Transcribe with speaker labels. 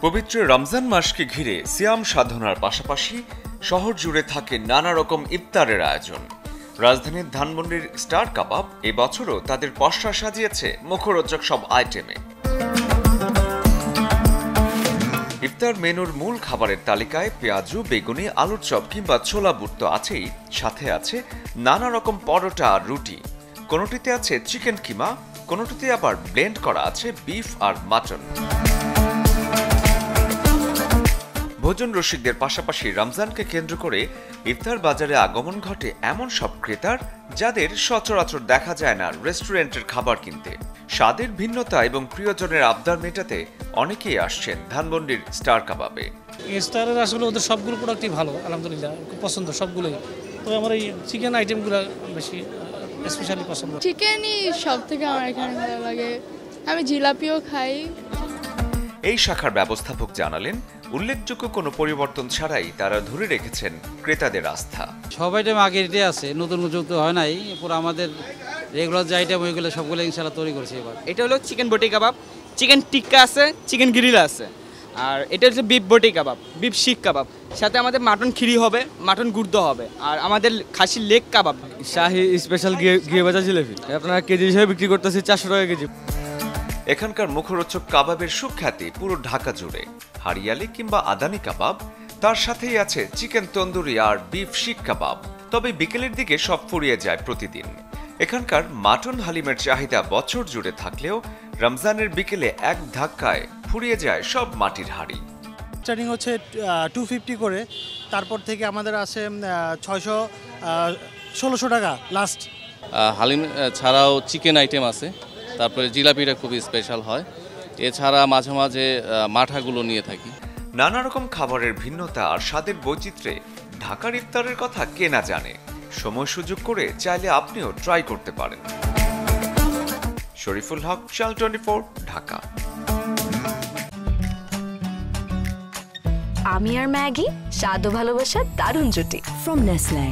Speaker 1: পবিত্র রমজান মাসকে ঘিরে সিয়াম সাধনার পাশাপাশি শহর জুড়ে থাকে নানা রকম ইফতারের আয়োজন। রাজধানীর ধানমন্ডির স্টার কাবাব এবছরও তাদের পসরা সাজিয়েছে মুখরোচক সব আইটেমে। ইফতার মেনুর মূল খাবারের তালিকায় পেঁয়াজু, বেগুনি, আলুর চপ কিংবা ছোলা বুট তো আছেই, সাথে আছে নানা রকম পরোটা আর রুটি। কোনোটিতে আছে চিকেন কিমা, কোনোটিতে আবার ব্লেন্ড করা আছে বিফ আর মাটন। ভোজন রসিকদের পাশাপাশি রমজানকে কেন্দ্র করে ইফতার বাজারে আগমন ঘটে এমন সব ক্রেতার যাদের সচরাচর দেখা যায় না রেস্টুরেন্টের খাবার কিনতে। স্বাদের ভিন্নতা এবং প্রিয়জনের আবদার মেটাতে অনেকেই আসছেন ধানমন্ডির স্টার কাবাবে।
Speaker 2: স্টারের আসলে ওদের সবগুলো প্রোডাক্টই ভালো, আলহামদুলিল্লাহ, খুব পছন্দ সবগুলোই। তবে আমার এই চিকেন আইটেমগুলো বেশি স্পেশালি পছন্দ।
Speaker 3: চিকেনই সব থেকে আমার এখানে ভালো লাগে, আমি জিলাপিও খাই।
Speaker 1: এই শাখার ব্যবস্থাপক জানালেন, উল্লেখযোগ্য কোনো পরিবর্তন ছাড়াই তারা ধরে রেখেছেন ক্রেতাদের আস্থা।
Speaker 4: সব আইটেম আগের এটাই আছে, নতুন যুক্ত হয় নাই। পুরো আমাদের রেগুলার যে আইটেম ওইগুলো সবগুলো ইনশাআল্লাহ তৈরি করছি এবার।
Speaker 5: এটা হলো চিকেন বটি কাবাব, চিকেন টিক্কা আছে, চিকেন গ্রিল আছে, আর এটা হচ্ছে বিফ বটি কাবাব, বিফ শিক কাবাব। সাথে আমাদের মাটন খিরি হবে, মাটন গুর্দ হবে, আর আমাদের খাসির লেগ কাবাব।
Speaker 6: শাহি স্পেশাল ঘিয়ে ভাজা জিলাপি আপনারা কেজি হিসেবে বিক্রি করতেছি 400 টাকা কেজি।
Speaker 1: এখানকার মুখরোচক কাবাবের সুখ্যাতি পুরো ঢাকা জুড়ে। হারিয়ালি কিংবা আদানি কাবাব, তার সাথেই আছে চিকেন তন্দুরি আর বিফ শিক কাবাব। তবে বিকেলের দিকে সব ফুরিয়ে যায় প্রতিদিন। এখানকার মাটন হালিমের চাহিদা বছর জুড়ে থাকলেও রমজানের বিকেলে এক ধাক্কায় ফুরিয়ে যায় সব মাটির হাঁড়ি।
Speaker 2: স্টার্টিং হচ্ছে 250 করে, তারপর থেকে আমাদের আছে 600-1600 টাকা লাস্ট।
Speaker 7: হালিম ছাড়াও চিকেন আইটেম আছে, তারপরে জিলাপিটা খুবই স্পেশাল হয়। এছাড়া মাঝে মাঝে মাঠাগুলো নিয়ে থাকি।
Speaker 1: নানা রকম খাবারের ভিন্নতা আর স্বাদের বৈচিত্র্যে ঢাকার ইফতারের কথা কে না জানে। সময় সুযোগ করে চাইলে আপনিও ট্রাই করতে পারেন। শরীফুল হক, চ্যানেল 24, ঢাকা।
Speaker 8: আমি আর ম্যাগি, স্বাদ ও ভালোবাসার দারুণ জুটি।
Speaker 9: From Nestle.